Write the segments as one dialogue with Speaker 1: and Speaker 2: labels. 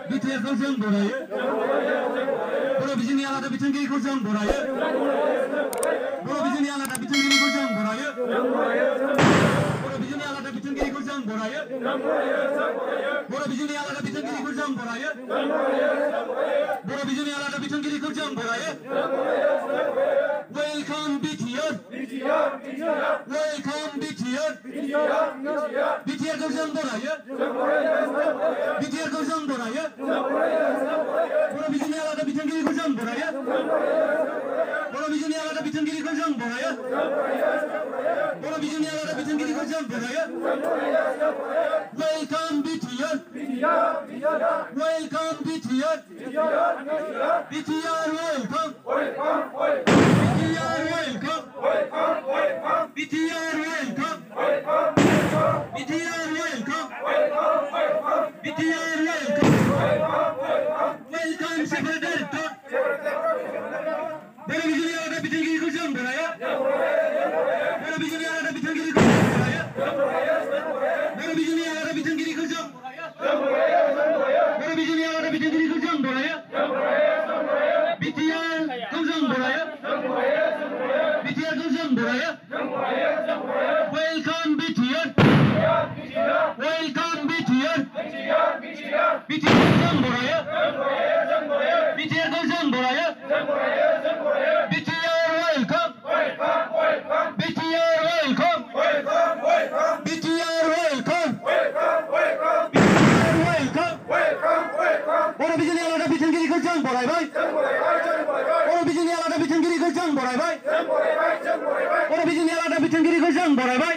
Speaker 1: BTSखौ जों बरायो बर' बिजोंनि आलादा बिथोनगिरिखौ जों बरायो बर' बिजोंनि आलादा बिथोनगिरिखौ जों बरायो बर' बिजोंनि आलादा बिथोनगिरिखौ जों बरायो बर' बिजोंनि आलादा बिथोनगिरिखौ जों बरायो बर' बिजोंनि आलादा बिथोनगिरिखौ जों बरायो Welcome BTS Welcome BTS BTSखौ जों बरायो BTSखौ जों बरायो बर' बिजोंनि आलादा बिथोनगिरिखौ जों बरायो बर' बिजोंनि आलादा बिथोनगिरिखौ जों बरायो बर' बिजोंनि आलादा बिथोनगिरिखौ जों बरायो Welcome BTS Welcome BTS BTS welcome BTS welcome BTS welcome BTS welcome BTS welcome Welcome Secretary Director बर' बिजोंनि आलादा बिथोनगिरिखौ जों बरायो बर' बिजोंनि आलादा बिथोनगिरिखौ जों बरायो बर' बिजोंनि आलादा बिथोनगिरिखौ जों बरायो बर' बिजोंनि आलादा बिथोनगिरिखौ जों बरायो BTSखौ जों बरायो BTSखौ जों बरायो Welcome BTS Welcome BTS BTSखौ जों बरायो BTSखौ जों बरायो BTS welcome BTS welcome BTS welcome BTS welcome बर' बिजोंनि आलादा बिथोनगिरिखौ जों बरायबाय बर' बिजोंनि आलादा बिथोनगिरिखौ जों बरायबाय बर' बिजोंनि आलादा बिथोनगिरिखौ जों बरायबाय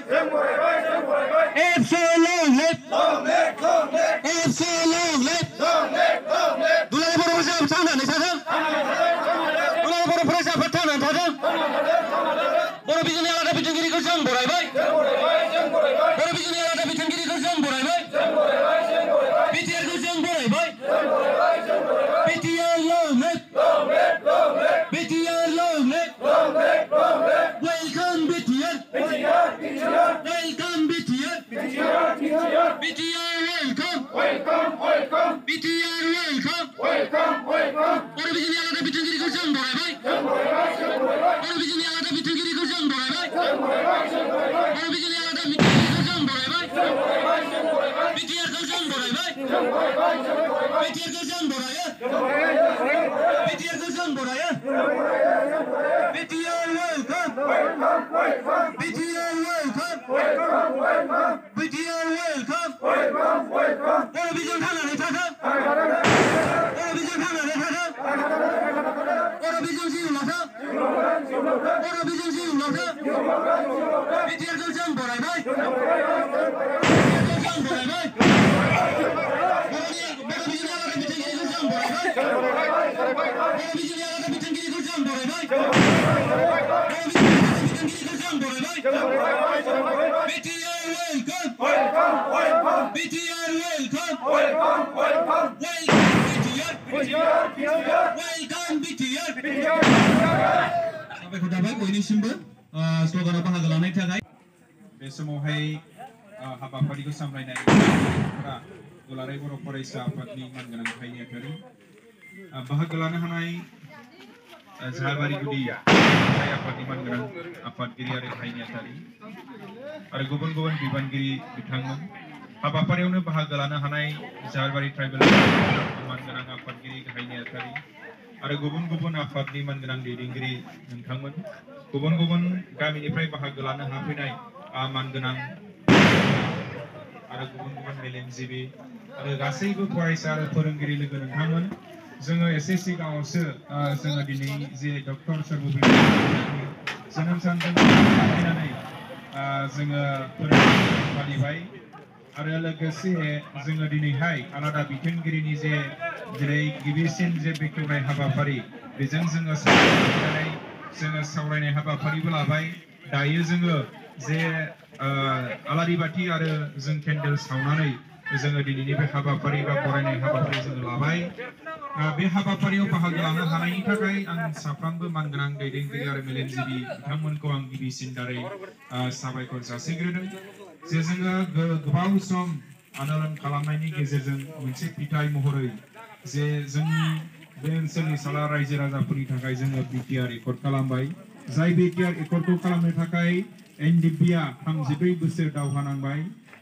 Speaker 1: Absolutely Absolutely दुलाराय बर' फरायसाफोर थांनानै थाथों दुलाराय बर' फरायसाफोर थांनानै थाथों बर' बिजोंनि आलादा बिथोनगिरिखौ जों बरायबाय बर' बिजोंनि आलादा बिथोनगिरिखौ जों बरायबाय BTSखौ जों बरायबाय BTS lovely BTS lovely Welcome BTS Welcome BTS BTS welcome BTS welcome बर' बिजोंनि आलादा बिथोनगिरिखौ जों बरायबाय बर' बिजोंनि आलादा बिथोनगिरिखौ जों बरायबाय बर' बिजोंनि आलादा बिथोनगिरिखौ जों बरायबाय BTSखौ जों बरायबाय BTSखौ जों बरायो BTSखौ जों बरायो BTS welcome BTS welcome BTS welcome बर' बिजों थांनानै थाथों बर' बिजों थांनानै थाथों बर' बिजों जिउ लाथों बर' बिजों जिउ लाथों BTSखौ जों बरायबाय BTSखौ जों बरायबाय बर' बिजोंनि आलादा बिथोनगिरिखौ जों बरायबाय बर' बिजोंनि आलादा बिथोनगिरिखौ जों बरायबाय बर' बिजोंनि आलादा बिथोनगिरिखौ जों बरायबाय BTS welcome BTS welcome Welcome BTS Welcome BTS साबायखर थाबाय बयनिसिमबो स्लगानाव बाहागो लानायनि थाखाय बे समावहाय हाबाफारिखौ सामलायनायफोरा दुलाराय बर' फरायसा आफादनि मानगोनां गाहाय नेहाथारि बाहागो लानो हानाय झालबारि गुदि गाहाय आफादनि मानगोनां आफादगिरि आरो गाहाय नेहाथारि आरो गुबुन गुबुन बिबानगिरि बिथांमोन हाबाफारियावनो बाहागो लानो हानाय झालबारि ट्राइबेल मानगोनां आफादगिरि गाहाय नेहाथारि आरो गुबुन गुबुन आफादनि मानगोनां दैदेनगिरि नोंथांमोन गुबुन गुबुन गामिनिफ्राय बाहागो लानो हाफैनाय मानगोनां आरो गुबुन गुबुन मेलेमजिबि आरो गासैबो फरायसा आरो फोरोंगिरि लोगो नोंथांमोन जोङो एसे सिगाङावसो जोङो दिनै जे डक्टर सर्वपल्ली जोनोम सानजों फालिनानै जोङो फोरोंगिरि फालिबाय आरो लोगोसे जोङो दिनैहाय आलादा बिथोनगिरिनि जे जेरै गिबिसिन जे बेखेवनाय हाबाफारि बेजों जोङो सावरायनाय हाबाफारिबो लाबाय दायो जोङो जे आलारि बाथि आरो जों केन्डेल सावनानै जोङो दिनैनि बे हाबाफारि बा बरायनाय हाबाफारि जोङो लाबाय बे हाबाफारियाव बाहागो लानो हानायनि थाखाय आं साफ्रोमबो मानगोनां दैदेनगिरि आरो मेलेमजिबि बिथांमोनखौ आं गिबिसिन दारै साबायखर जासिग्रोदों जे जोङो गोबाव सम आन्दलन खालामनायनि गेजेरजों मोनसे फिथाइ महरै जे जोंनि बे ओनसोलनि साला रायजो राजाफोरनि थाखाय जोङो बिटिआर एकर्ड खालामबाय जाय बिटिआर एकर्डखौ खालामनो थाखाय एनडिपिआ 34 बोसोर दावहा नांबाय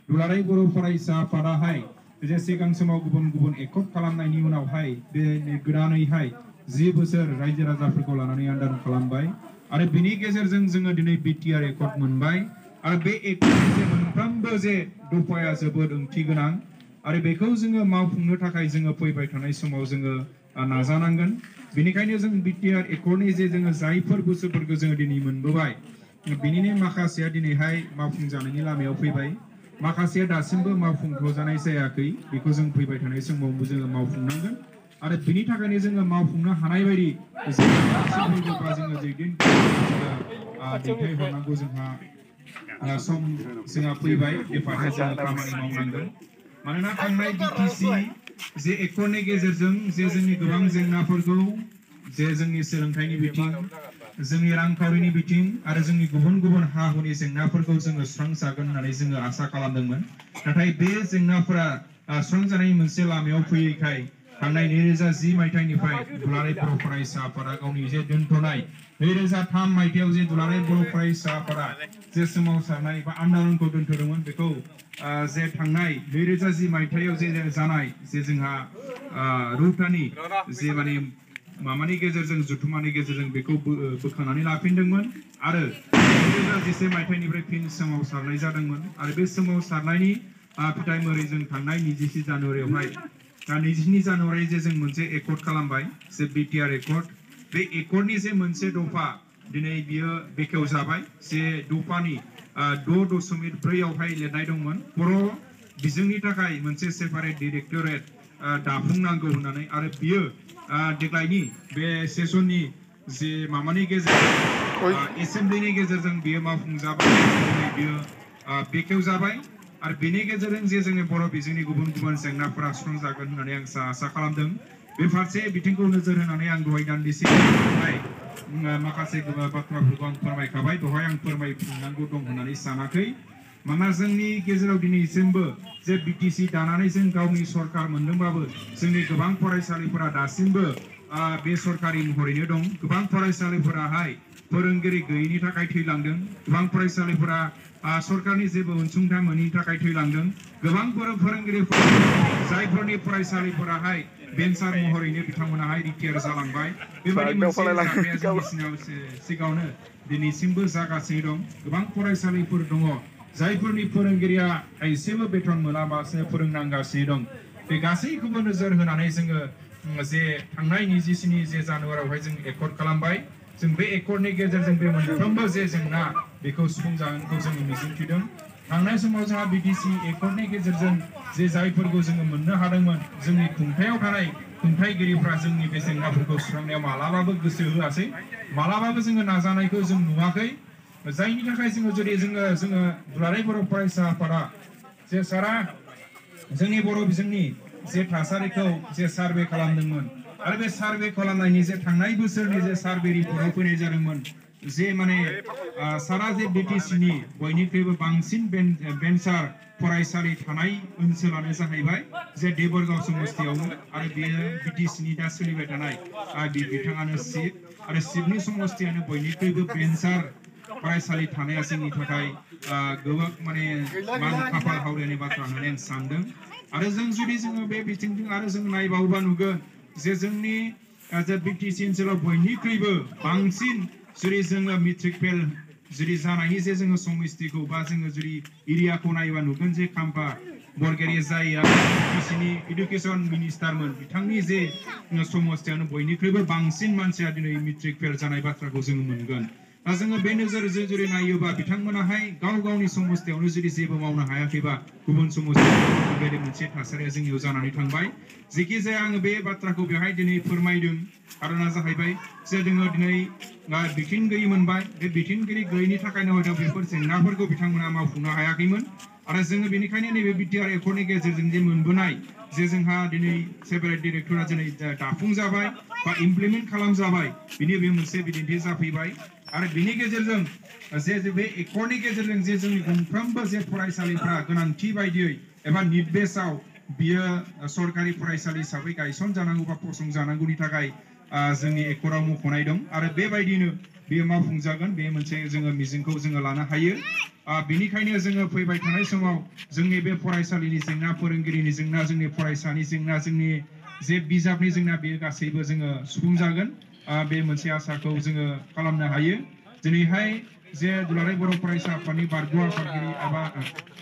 Speaker 1: दुलाराय बर' फरायसा आफादाहाय जे सिगां समाव गुबुन गुबुन एकर्ड खालामनायनि उनावहाय बे गोदानैहाय 10 बोसोर रायजो राजाफोरखौ लानानै आन्दलन खालामबाय आरो बिनि गेजेरजों जोङो दिनै बिटिआर एकर्ड मोनबाय आरो बे एकर्डनि जे मोनफ्रोमबो जे दफाया जोबोद ओंथि गोनां आरो बेखौ जोङो मावफुंनो थाखाय जोङो फैबाय थानाय समाव जोङो नाजानांगोन बेनिखायनो जों बिटिआर एकर्डनि जे जोङो जायफोर बुस्थुफोरखौ जोङो दिनै मोनबोबाय बिनिनो माखासेया दिनैहाय मावफुंजानायनि लामायाव फैबाय माखासेया दासिमबो मावफुंजानाय जायाखै बेखौ जों फैबाय थानाय समाव जोङो मावफुंनांगोन आरो बिनि थाखायनो जोङो मावफुंनो हानाय बायदि जोङो दैथायहरनांगौ जोंहा सम जोंहा फैबाय बे फारसे जोङो खामानि मावनांगोन मानोना थांनाय बिटिसि जे एकर्डनि गेजेरजों जे जोंनि गोबां जेंनाफोरखौ जे जोंनि सोलोंथाइनि बिथिं जोंनि रांखावरिनि बिथिं आरो जोंनि गुबुन गुबुन हा हुनि जेंनाफोरखौ जोङो सुस्रांजागोन होननानै जोङो आसा खालामदोंमोन नाथाय बे जेंनाफोरा सुस्रांजानायनि मोनसे लामायाव फैयैखाय थांनाय 2010 मायथाइनिफ्राय दुलाराय बर' फरायसा आफादा गावनि जे दोनथ'नाय 2003 मायथाइयाव जे दुलाराय बर' फरायसा आफादा जे सोमावसारनाय बा आन्दलनखौ दोनथ'दोंमोन बेखौ जे थांनाय 2010 मायथाइयाव जे जानाय जे जोंहा रौतानि जे माने मामानि गेजेरजों जुथुमानि गेजेरजों बेखौ बोखांनानै लाफिनदोंमोन आरो 2011 मायथाइनिफ्राय फिन सोमावसारनाय जादोंमोन आरो बे सोमावसारनायनि फिथाइ महरै जों थांनाय 24 जानुवारियावहाय 22 जानुवारि जे जों मोनसे एकर्ड खालामबाय जे बिटिआर एकर्ड बे एकर्डनि जे मोनसे दफा दिनै बियो बेखेवजाबाय जे दफानि 6.4 आवहाय लिरनाय दंमोन बर' बिजोंनि थाखाय मोनसे सेपारेट डाइरेक्टरेट दाफुंनांगौ होननानै आरो बियो देग्लायनि बे सेसननि जे मामानि गेजेरजों एसेम्ब्लिनि गेजेरजों बियो मावफुंजाबाय बियो बेखेवजाबाय आरो बेनि गेजेरजों जे जोंनि बर' बिजोंनि गुबुन गुबुन जेंनाफोरा सुस्रांजागोन होननानै आं आसा खालामदों बे फारसे बिथिंखौ नोजोर होनानै आं दहाय दान्दिसे माखासे बाथ्राफोरखौ आं फोरमायखाबाय बेवहाय आं फोरमायफिननांगौ दं होननानै सानाखै मानोना जोंनि गेजेराव दिनैसिमबो जे बिटिसि दानानै जों गावनि सरकार मोनदोंबाबो जोंनि गोबां फरायसालिफोरा दासिमबो बेसरकारि महरैनो दं गोबां फरायसालिफोराहाय फोरोंगिरि गैयैनि थाखाय थैलांदों गोबां फरायसालिफोरा सरकारनि जेबो अनसुंथाइ मोनैनि थाखाय थैलांदों गोबां फोरोंगिरिफोर जायफोरनि फरायसालिफोराहाय बेन्सार महरैनो बिथांमोनाहाय रिटायार जालांबाय बेबायदि मोनसे जाथाया जोंनि सिगाङावनो दिनैसिमबो जागासिनो दं गोबां फरायसालिफोर दङ जायफोरनि फोरोंगिरिया एसेबो बेथन मोनाबासो फोरोंनांगासिनो दं बे गासैखौबो नोजोर होनानै जोङो जे थांनाय 27 जे जानुवारियावहाय जों एकर्ड खालामबाय जों बे एकर्डनि गेजेरजों बे मोनफ्रोमबो जे जेंना बेखौ सुफुंजागोनखौ जोङो मिजिंथिदों थांनाय समाव जोंहा बिटिसि एकर्डनि गेजेरजों जे जायफोरखौ जोङो मोननो हादोंमोन जोंनि खुंथायाव थानाय खुंथायगिरिफ्रा जोंनि बे जेंनाफोरखौ सुस्रांनायाव मालाबाबो गोसो होआसै मालाबाबो जोङो नाजानायखौ जों नुवाखै जायनि थाखाय जोङो दुलाराय बर' फरायसा आफादा जे सारा जोंनि बर' बिजोंनि जे थासारिखौ जे सार्भे खालामदोंमोन आरो बे सार्भे खालामनायनि जे थांनाय बोसोरनि जे सार्भे रिपर्टआव फैनाय जादोंमोन जे माने सारा जे बिटिसिनि बयनिख्रुइबो बांसिन बेन्सार फरायसालि थानाय ओनसोलानो जाहैबाय जे देबरगाव समस्तियावनो आरो बेयो बिटिसिनि दा सोलिबाय थानाय बिथाङानो सिफ आरो सिफनि समस्तियानो बयनिख्रुइबो बेन्सार फरायसालि थानाया जोंनि थाखाय गोबां माने खाफाल हावरियानि बाथ्रा होननानै आं सानदों आरो जों जुदि जोङो बे बिथिंजों आरो जों नायबावोबा नुगोन जे जोंनि जे बिटिसि ओनसोलाव बयनिख्रुइबो बांसिन जुदि जोङो मेट्रिक फेल जुदि जानायनि जे जोङो समस्तिखौ बा जोङो जुदि एरियाखौ नायोबा नुगोन जे खाम्फा बरगयारि जायआ बिटिसिनि इडुकेसन मिनिस्टारमोन बिथांनि जे समस्तियानो बयनिख्रुइबो बांसिन मानसिया दिनै मेट्रिक फेल जानाय बाथ्राखौ जोङो मोनगोन दा जोङो बे नोजोरजों जुदि नायोबा बिथांमोनाहाय गावनि समस्तियावनो जुदि जेबो मावनो हायाखैबा गुबुन समस्तियाव बेबायदि मोनसे थासारिया जोंनियाव जानानै थांबाय जेखि जाया आङो बे बाथ्राखौ बेवहाय दिनै फोरमायदों खारना जाहैबाय जे जोङो दिनै बिथोन गैयै मोनबाय बे बिथोनगिरि गैयैनि थाखायनो हयथ' बेफोर जेंनाफोरखौ बिथांमोना मावफुंनो हायाखैमोन आरो जोङो बेनिखायनो नैबे बिटिआर एकर्डनि गेजेरजों जे मोनबोनाय जे जोंहा दिनै सेपारेट डिरेक्टरा दिनै दाफुंजाबाय बा इमप्लिमेन्ट खालामजाबाय बिनि बे मोनसे बिदिन्थि जाफैबाय आरो बिनि गेजेरजों जे बे एकर्डनि गेजेरजों जे जोंनि गंफ्रोमबो जे फरायसालिफ्रा गोनांथि बायदियै एबा निड बेसआव बियो सरकारि फरायसालि हिसाबै गायसनजानांगौ बा फसंजानांगौनि थाखाय जोंनि एकर्डआव मख'नाय दं आरो बेबायदिनो बेयो मावफुंजागोन बे मोनसे जोङो मिजिंखौ जोङो लानो हायो बेनिखायनो जोङो फैबाय थानाय समाव जोंनि बे फरायसालिनि जेंना फोरोंगिरिनि जेंना जोंनि फरायसानि जेंना जोंनि जे बिजाबनि जेंना बेयो गासैबो जोङो सुफुंजागोन बे मोनसे आसाखौ जोङो खालामनो हायो दिनैहाय जे दुलाराय बर' फरायसा आफादनि बारग' आफादगिरि एबा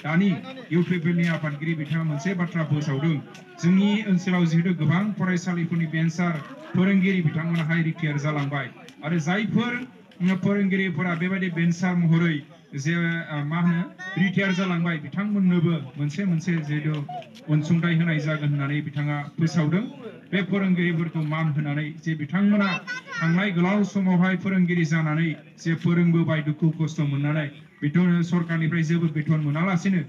Speaker 1: दानि इउपिपिएलनि आफादगिरि बिथाङा मोनसे बाथ्रा फोसावदों जोंनि ओनसोलाव जिहेतु गोबां फरायसालिफोरनि बेन्सार फोरोंगिरि बिथांमोनाहाय रिटायार जालांबाय आरो जायफोर फोरोंगिरिफोरा बेबायदि बेन्सार महरै जे मा होनो रिटायार जालांबाय बिथांमोननोबो मोनसे जिहेतु अनसुंथाइ होनाय जागोन होननानै बिथाङा फोसावदों बे फोरोंगिरिफोरखौ मान होनानै जे बिथांमोना थांनाय गोलाव समावहाय फोरोंगिरि जानानै जे फोरोंबोबाय दुखु खस्थ' मोननानै बेथ' सरकारनिफ्राय जेबो बेथन मोनालासेनो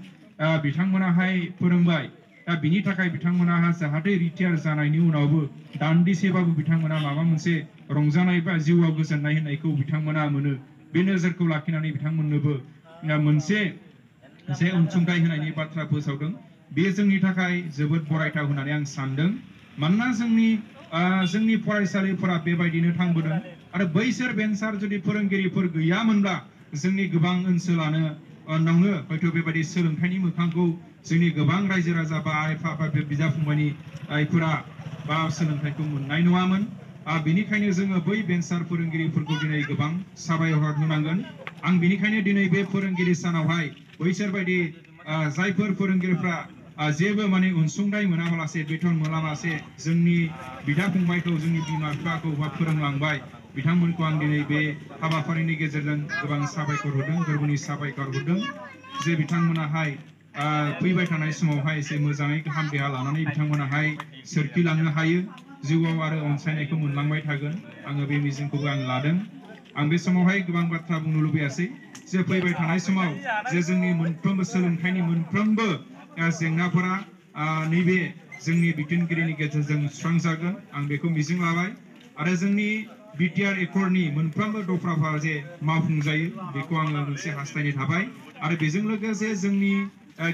Speaker 1: बिथांमोनाहाय फोरोंबाय दा बिनि थाखाय बिथांमोना जाहाथे रिटायार जानायनि उनावबो दान्दिसेबाबो बिथांमोना माबा मोनसे रंजानाय बा जिउआव गोजोननाय होनायखौ बिथांमोना मोनो बे नोजोरखौ लाखिनानै बिथांमोननोबो मोनसे जे अनसुंथाइ होनायनि बाथ्रा फोसावदों बे जोंनि थाखाय जोबोद बरायथाव होननानै आं सानदों मानोना जोंनि फरायसालिफोरा बेबायदिनो थांबोदों आरो बैसोर बेन्सार जुदि फोरोंगिरिफोर गैयामोनब्ला जोंनि गोबां ओनसोलानो हयथ' बेबायदि सोलोंथाइनि मोखांखौ जोंनि गोबां रायजो राजा बा आइ आफा बिदा फंबायफोरा बा सोलोंथाइखौ मोननाय नङामोन बेनिखायनो जोङो बै बेन्सार फोरोंगिरिफोरखौ दिनै गोबां साबायखर होनांगोन आं बेनिखायनो दिनै बे फोरोंगिरि सानावहाय बैसोर बायदि जायफोर फोरोंगिरिफ्रा जेबो माने अनसुंथाइ मोनालासे बेथन मोनालासे जोंनि बिदा फंबायखौ जोंनि बिमा बिफाखौ बा फोरोंलांबाय बिथांमोनखौ आं दिनै बे हाबाफारिनि गेजेरजों गोबां साबायखर होदों गोरबोनि साबायखर होदों जे बिथांमोनाहाय फैबाय थानाय समावहाय एसे मोजाङै गाहाम देहा लानानै बिथांमोनाहाय सोरखिलांनो हायो जिउआव आरो अनसायनायखौ मोनलांबाय थागोन आङो बे मिजिंखौबो आं लादों आं बे समावहाय गोबां बाथ्रा बुंनो लुबैयासै जे फैबाय थानाय समाव जे जोंनि मोनफ्रोमबो सोलोंथाइनि मोनफ्रोमबो जेंनाफोरा नैबे जोंनि बिथोनगिरिनि गेजेरजों सुस्रांजागोन आं बेखौ मिजिं लाबाय आरो जोंनि बिटिआर एकर्डनि मोनफ्रोमबो दफाफोरा जे मावफुंजायो बेखौ आङो मोनसे हास्थायनाय थाबाय आरो बेजों लोगोसे जोंनि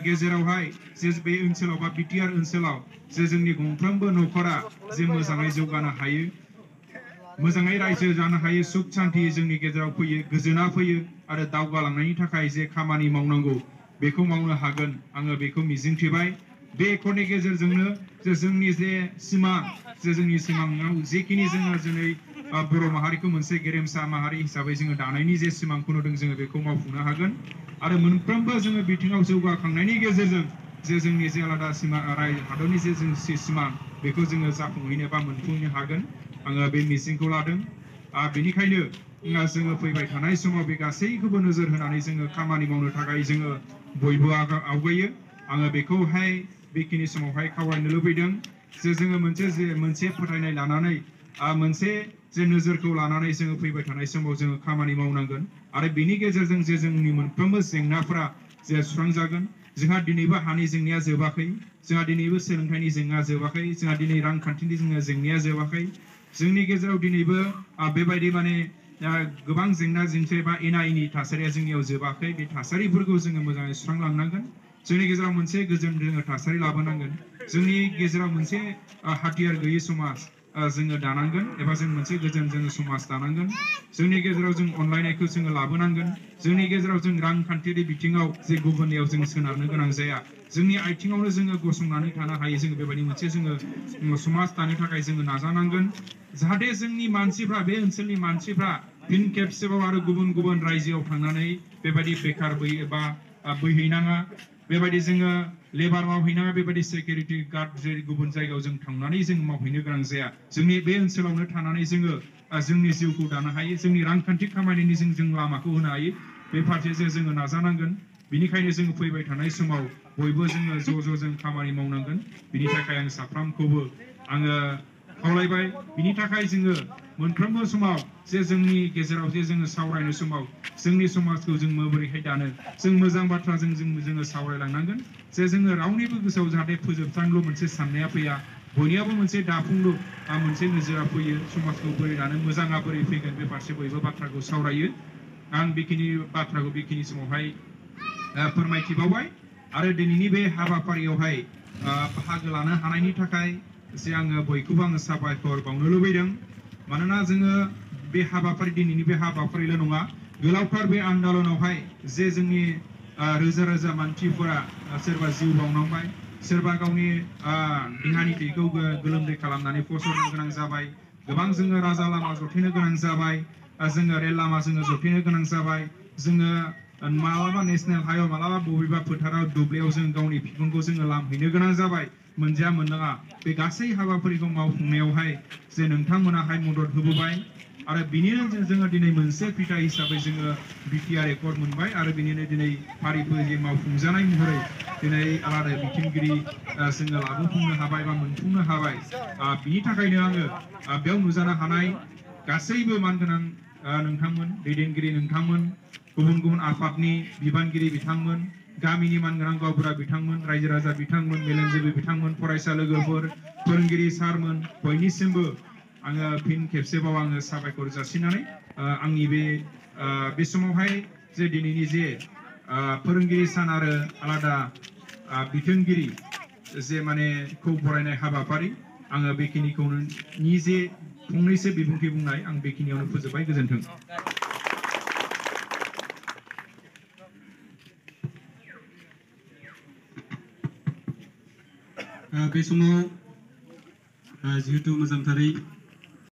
Speaker 1: गेजेरावहाय जे बे ओनसोलाव बा बिटिआर ओनसोलाव जे जोंनि गंफ्रोमबो न'खरा जे मोजाङै जौगानो हायो मोजाङै रायजो जानो हायो सुख सान्थि जोंनि गेजेराव फैयो गोजोना फैयो आरो दावगालांनायनि थाखाय जे खामानि मावनांगौ बेखौ मावनो हागोन आङो बेखौ मिजिंथिबाय बे एकर्डनि गेजेरजोंनो जे जोंनि जे सिमां जे जोंनि सिमाङाव जेखिनि जोङो दिनै बर' माहारिखौ मोनसे गेरेमसा माहारि हिसाबै जोङो दानायनि जे सिमांखौ नुदों जोङो बेखौ मावफुंनो हागोन आरो मोनफ्रोमबो जोङो बिथिङाव जौगाखांनायनि गेजेरजों जे जोंनि जे आलादा सिमा हादरनि जे जों सिमां बेखौ जोङो जाफुंहैनो बा मोनफुंनो हागोन आङो बे मिजिंखौ लादों बेनिखायनो जोङो फैबाय थानाय समाव बे गासैखौबो नोजोर होनानै जोङो खामानि मावनो थाखाय जोङो बयबो आवगायो आङो बेखौहाय बेखिनि समावहाय खावलायनो लुबैदों जे जोङो मोनसे फोथायनाय लानानै मोनसे जे नोजोरखौ लानानै जोङो फैबाय थानाय समाव जोङो खामानि मावनांगोन आरो बेनि गेजेरजों जे जोंनि मोनफ्रोमबो जेंनाफोरा जे सुस्रांजागोन जोंहा दिनैबो हानि जेंनाया जोबाखै जोंहा दिनैबो सोलोंथाइनि जेंना जोबाखै जोंहा दिनै रांखान्थिनि जेंनाया जोबाखै जोंनि गेजेराव दिनैबो बेबायदि माने गोबां जेंना जेंसि बा एना एनि थासारिया जोंनियाव जोबाखै बे थासारिफोरखौ जोङो मोजाङै सुस्रांलांनांगोन जोंनि गेजेराव मोनसे गोजोन जोङो थासारि लाबोनांगोन जोंनि गेजेराव मोनसे हाथियार गैयै समाज जोङो दानांगोन एबा जों मोनसे गोजोन जोङो समाज दानांगोन जोंनि गेजेराव जों अनलायनायखौ जोङो लाबोनांगोन जोंनि गेजेराव जों रांखान्थियारि बिथिङाव जे गुबुननियाव जों सोनारनो गोनां जाया जोंनि आथिङावनो जोङो गसंनानै थानो हायो जोङो बेबायदि मोनसे जोङो समाज दानो थाखाय जोङो नाजानांगोन जाहाथे जोंनि मानसिफ्रा बे ओनसोलनि मानसिफ्रा फिन खेबसेबाव आरो गुबुन रायजोआव थांनानै बेबायदि बेखार बैहैनाङा बेबायदि जोङो लेबार मावहैनाङा बेबायदि सिकिउरिटि गार्ड जेरै गुबुन जायगायाव जों थांनानै जों मावहैनो गोनां जाया जोंनि बे ओनसोलावनो थानानै जोङो जोंनि जिउखौ दानो हायो जोंनि रांखान्थि खामायनायनि जों लामाखौ होनो हायो बे फारसे जोङो नाजानांगोन बिनिखायनो जोङो फैबाय थानाय समाव बयबो जोङो ज' जों खामानि मावनांगोन बिनि थाखाय आं साफ्रोमखौबो आङो खावलायबाय बिनि थाखाय जोङो मोनफ्रोमबो समाव जे जोंनि गेजेराव जे जोङो सावरायनाय समाव जोंनि समाजखौ जों माबोरैहाय दानो जों मोजां बाथ्राजों जोङो सावरायलांनांगोन जे जोङो रावनिबो गोसोआव जाहाथे फोजोबस्रांल' मोनसे साननाया फैया बयनियाबो मोनसे दाफुंल' मोनसे नोजोरा फैयो समाजखौ बोरै दानो मोजाङा बोरै फैगोन बे फारसे बयबो बाथ्राखौ सावरायो आं बेखिनि बाथ्राखौ बेखिनि समावहाय फोरमायथिबावबाय आरो दिनैनि बे हाबाफारियावहाय बाहागो लानो हानायनि थाखाय जे आङो बयखौबो आङो साबायखर बावनो लुबैदों मानोना जोङो बे हाबाफारि दिनैनि बे हाबाफारिल' नङा गोलावथार बे आन्दलनावहाय जे जोंनि रोजा रोजा मानसिफोरा सोरबा जिउ बावनांबाय सोरबा गावनि देहानि थैखौ गोलोमदै खालामनानै फसरनो गोनां जाबाय गोबां जोङो राजा लामा जथेनो गोनां जाबाय जोङो रेल लामा जोङो जथेनो गोनां जाबाय जोङो मालाबा नेशनेल हाइवे मालाबा बबेबा फोथाराव दुब्लियाव जों गावनि बिखुंखौ जोङो लामहैनो गोनां जाबाय मोनजाया मोननाङा बे गासै हाबाफारिखौ मावफुंनायावहाय जे नोंथांमोनाहाय मदद होबोबाय आरो बिनिनो जोङो दिनै मोनसे फिथाइ हिसाबै जोङो बिटिआर एकर्ड मोनबाय आरो बिनिनो दिनै फारियै मावफुंजानाय महरै दिनै आलादा बिथोनगिरि जोङो लाबोफुंनो हाबाय बा मोनफुंनो हाबाय बिनि थाखायनो आङो बेयाव नुजानो हानाय गासैबो मानगोनां नोंथांमोन दैदेनगिरि नोंथांमोन गुबुन गुबुन आफादनि बिबानगिरि बिथांमोन गामिनि मानगोनां गावबुरा बिथांमोन रायजो राजा बिथांमोन मेलेमजिबि बिथांमोन फरायसा लोगोफोर फोरोंगिरि सारमोन बयनिसिमबो आङो फिन खेबसेबाव आङो साबायखर जासिनानै आंनि बे समावहाय जे दिनैनि जे फोरोंगिरि सान आरो आलादा बिथोनगिरि जे माने खौ बरायनाय हाबाफारि आङो बेखिनिखौनो जे फंनैसो बिबुंथि बुंनाय आं बेखिनियावनो फोजोबबाय गोजोन्थों
Speaker 2: बे समाव जिहेतु मोजांथारै